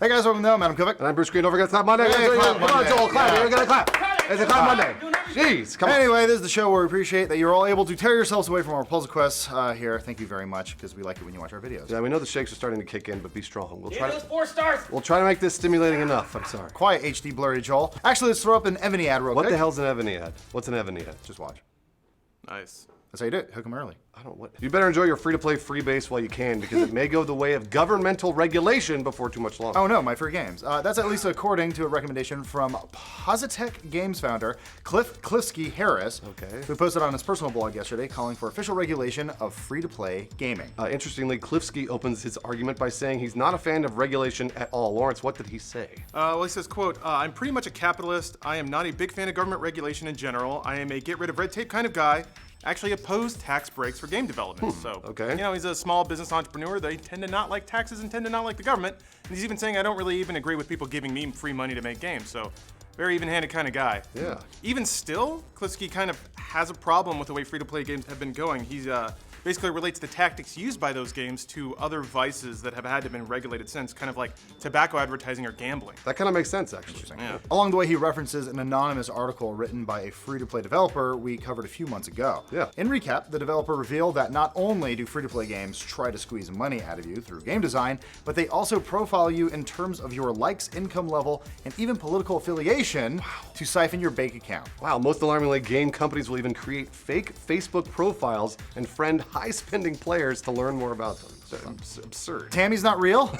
Hey guys, welcome to I'm Kovic. And I'm Bruce Greene. Don't forget to clap Monday. Hey, clap Come on, Monday. Joel, clap. Yeah. You're gonna clap. It's a clap Monday. Jeez, come on. Anyway, this is the show where we appreciate that you're all able to tear yourselves away from our puzzle quests here. Thank you very much, because we like it when you watch our videos. Yeah, we know the shakes are starting to kick in, but be strong. We'll try Those 4 stars. We'll try to make this stimulating enough. I'm sorry. Quiet HD blurry Joel. Actually, let's throw up an Evany ad real What quick. the hell's an Evany ad? What's an Evany ad? Just watch. Nice. That's how you do it. Hook them early. I don't what. You better enjoy your free-to-play freebase while you can, because it may go the way of governmental regulation before too much longer. Oh no, my free games. That's at least according to a recommendation from Positech Games founder Cliff Klifsky Harris, who posted on his personal blog yesterday calling for official regulation of free-to-play gaming. Interestingly, Klifsky opens his argument by saying he's not a fan of regulation at all. Lawrence, what did he say? Well, he says, quote, I'm pretty much a capitalist. I am not a big fan of government regulation in general. I am a get rid of red tape kind of guy. Actually oppose tax breaks for game development. So, you know, he's a small business entrepreneur. They tend to not like taxes and tend to not like the government. And he's even saying, I don't really even agree with people giving me free money to make games. So, very even-handed kind of guy. Yeah. Even still, Klifsky kind of has a problem with the way free-to-play games have been going. He's basically relates the tactics used by those games to other vices that have had to have been regulated since, kind of like tobacco advertising or gambling. That kind of makes sense, actually. Yeah. Along the way, he references an anonymous article written by a free-to-play developer we covered a few months ago. Yeah. In recap, the developer revealed that not only do free-to-play games try to squeeze money out of you through game design, but they also profile you in terms of your likes, income level, and even political affiliation to siphon your bank account. Wow, most alarmingly, game companies will even create fake Facebook profiles and friend high-spending players to learn more about them. It's absurd. Tammy's not real?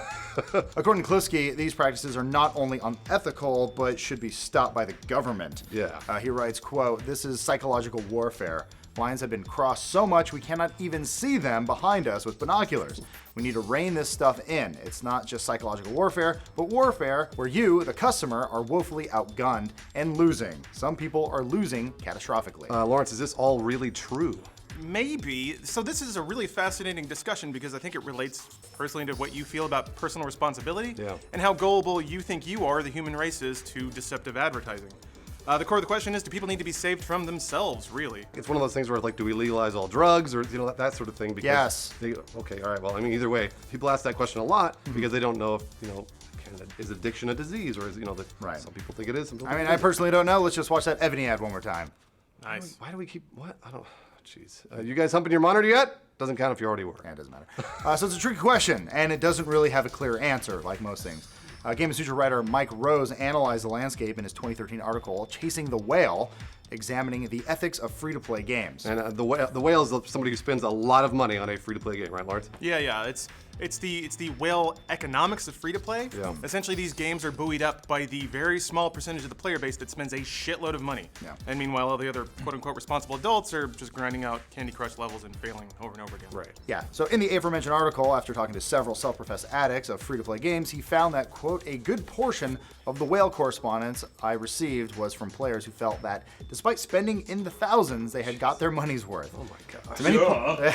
According to Klifsky, these practices are not only unethical, but should be stopped by the government. Yeah. He writes, quote, "This is psychological warfare. Lines have been crossed so much we cannot even see them behind us with binoculars. We need to rein this stuff in. It's not just psychological warfare, but warfare where you, the customer, are woefully outgunned and losing. Some people are losing catastrophically." Lawrence, is this all really true? Maybe. So this is a really fascinating discussion because I think it relates personally to what you feel about personal responsibility and how gullible you think you are, the human race is, to deceptive advertising. The core of the question is, do people need to be saved from themselves, really? It's one of those things where, like, do we legalize all drugs or, you know, that sort of thing? Because Yes. Okay, all right, well, I mean, either way, people ask that question a lot because they don't know if, you know, is addiction a disease or is, you know, some people think it is, some people I mean, think I it isn't. personally don't know. Let's just watch that Evany ad one more time. Nice. Why do we keep, what? I don't, jeez. You guys humping your monitor yet? Doesn't count if you already were. Yeah, it doesn't matter. So it's a tricky question, and it doesn't really have a clear answer, like most things. Game & Suture writer Mike Rose analyzed the landscape in his 2013 article, Chasing the Whale, examining the ethics of free-to-play games. And the whale is somebody who spends a lot of money on a free-to-play game, right, Lawrence? Yeah. It's the whale economics of free-to-play. Yeah. Essentially, these games are buoyed up by the very small percentage of the player base that spends a shitload of money. Yeah. And meanwhile, all the other quote-unquote responsible adults are just grinding out Candy Crush levels and failing over and over again. Right. Yeah, so in the aforementioned article, after talking to several self-professed addicts of free-to-play games, he found that, quote, a good portion of the whale correspondence I received was from players who felt that despite spending in the thousands, they had got their money's worth. Oh my gosh. To many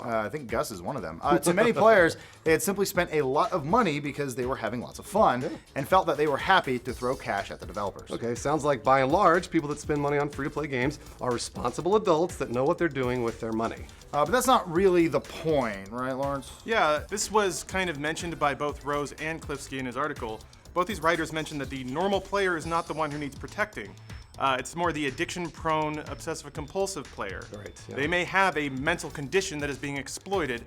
I think Gus is one of them. To many players, they had simply spent a lot of money because they were having lots of fun and felt that they were happy to throw cash at the developers. Okay, sounds like by and large, people that spend money on free-to-play games are responsible adults that know what they're doing with their money. But that's not really the point, right, Lawrence? Yeah, this was kind of mentioned by both Rose and Klifsky in his article. Both these writers mentioned that the normal player is not the one who needs protecting. It's more the addiction-prone, obsessive-compulsive player. Right, yeah. They may have a mental condition that is being exploited,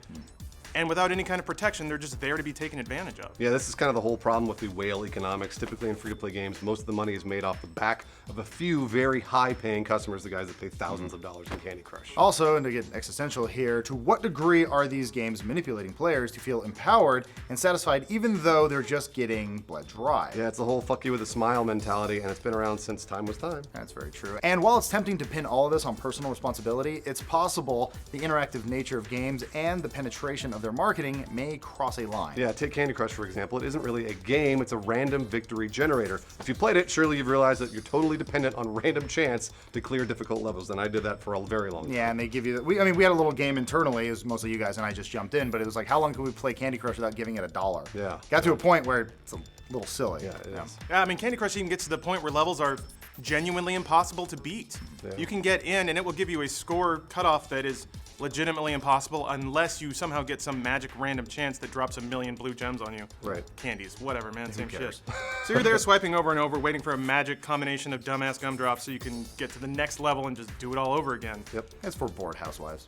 and without any kind of protection, they're just there to be taken advantage of. Yeah, this is kind of the whole problem with the whale economics. Typically in free-to-play games, most of the money is made off the back of a few very high-paying customers, the guys that pay thousands of dollars in Candy Crush. Also, and to get existential here, to what degree are these games manipulating players to feel empowered and satisfied even though they're just getting bled dry? Yeah, it's the whole fuck you with a smile mentality, and it's been around since time was time. That's very true. And while it's tempting to pin all of this on personal responsibility, it's possible the interactive nature of games and the penetration of their marketing may cross a line. Yeah, take Candy Crush, for example. It isn't really a game, it's a random victory generator. If you played it, surely you've realized that you're totally dependent on random chance to clear difficult levels, and I did that for a very long time. Yeah, and they give you, we had a little game internally, it was mostly you guys and I just jumped in, but it was like, how long could we play Candy Crush without giving it $1? Yeah. Got to a point where it's a little silly. Yeah, it is. Yeah, I mean, Candy Crush even gets to the point where levels are genuinely impossible to beat. Yeah. You can get in and it will give you a score cutoff that is legitimately impossible unless you somehow get some magic random chance that drops 1,000,000 blue gems on you. Right. Candies, whatever, man, same shit. cares? So you're there swiping over and over, waiting for a magic combination of dumbass gumdrops so you can get to the next level and just do it all over again. Yep. It's for bored housewives.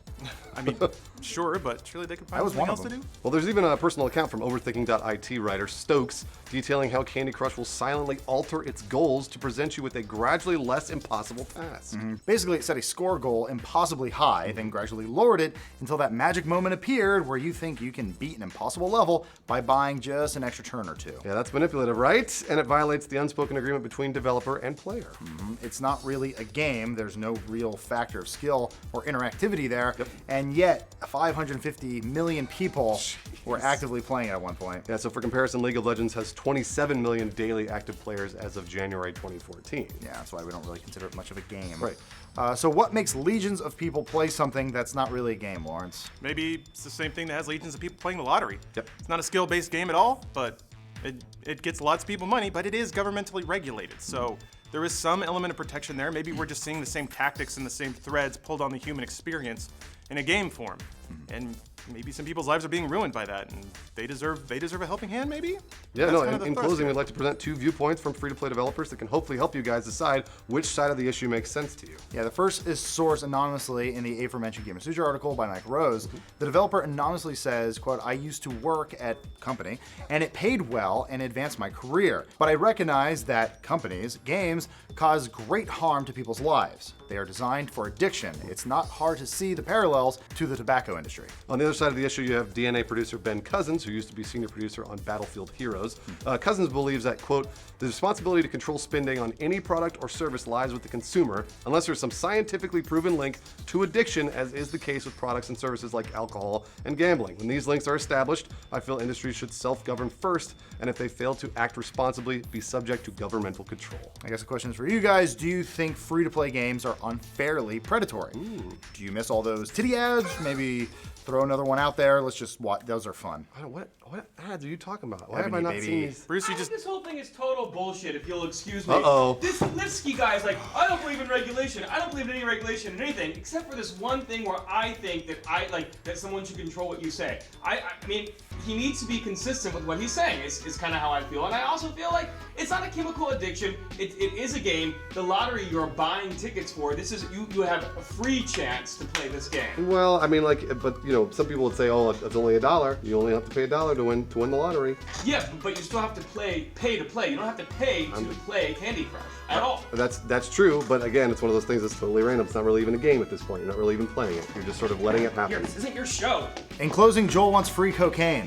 I mean, sure, but surely they could find was something one of else to them. do. Well, there's even a personal account from Overthinking.it writer Stokes detailing how Candy Crush will silently alter its goals to present you with a gradually less impossible task. Basically, it set a score goal impossibly high, then gradually lowered it until that magic moment appeared where you think you can beat an impossible level by buying just an extra turn or two. Yeah, that's manipulative, right? And it violates the unspoken agreement between developer and player. It's not really a game. There's no real factor of skill or interactivity there. And yet, 550 million people were actively playing it at one point. Yeah, so for comparison, League of Legends has 27 million daily active players as of January 2014. Yeah, that's why we don't really consider it much of a game. Right. So what makes legions of people play something that's not really a game, Lawrence? Maybe it's the same thing that has legions of people playing the lottery. Yep. It's not a skill-based game at all, but it gets lots of people money, but it is governmentally regulated. So there is some element of protection there. Maybe we're just seeing the same tactics and the same threads pulled on the human experience in a game form. And maybe some people's lives are being ruined by that, and they deserve a helping hand, maybe? Yeah, That's no, kind of the in thrust closing, here. we'd like to present 2 viewpoints from free-to-play developers that can hopefully help you guys decide which side of the issue makes sense to you. Yeah, the first is sourced anonymously in the aforementioned Game Suture article by Mike Rose. The developer anonymously says, quote, "I used to work at company, and it paid well and advanced my career. But I recognize that companies, games, cause great harm to people's lives. They are designed for addiction. It's not hard to see the parallels to the tobacco industry." On the other side of the issue, you have DNA producer Ben Cousins, who used to be senior producer on Battlefield Heroes. Cousins believes that, quote, "the responsibility to control spending on any product or service lies with the consumer, unless there's some scientifically proven link to addiction, as is the case with products and services like alcohol and gambling. When these links are established, I feel industries should self-govern first, and if they fail to act responsibly, be subject to governmental control." I guess the question is for you guys. Do you think free-to-play games are unfairly predatory? Do you miss all those titty ads? Maybe throw another one out there. Let's just watch. Those are fun. I don't, what ads are you talking about? Why have I Ebony, not baby. seen these? Bruce, I you think just this whole thing is total bullshit, if you'll excuse me. Uh-oh. This Lipsky guy is like, I don't believe in regulation. I don't believe in any regulation in anything, except for this one thing where I think that someone should control what you say. I mean, he needs to be consistent with what he's saying, is kind of how I feel. And I also feel like it's not a chemical addiction. It is a game. The lottery you're buying tickets for, this is, you have a free chance to play this game. Well, I mean, like, but you know, some people would say, "Oh, it's only $1. You only have to pay $1 to win the lottery." Yeah, but you still have to pay to play. You don't have to pay to play Candy Crush at all. That's true, but again, it's one of those things that's totally random. It's not really even a game at this point. You're not really even playing it. You're just sort of letting it Here, happen. this isn't your show. In closing, Joel wants free cocaine.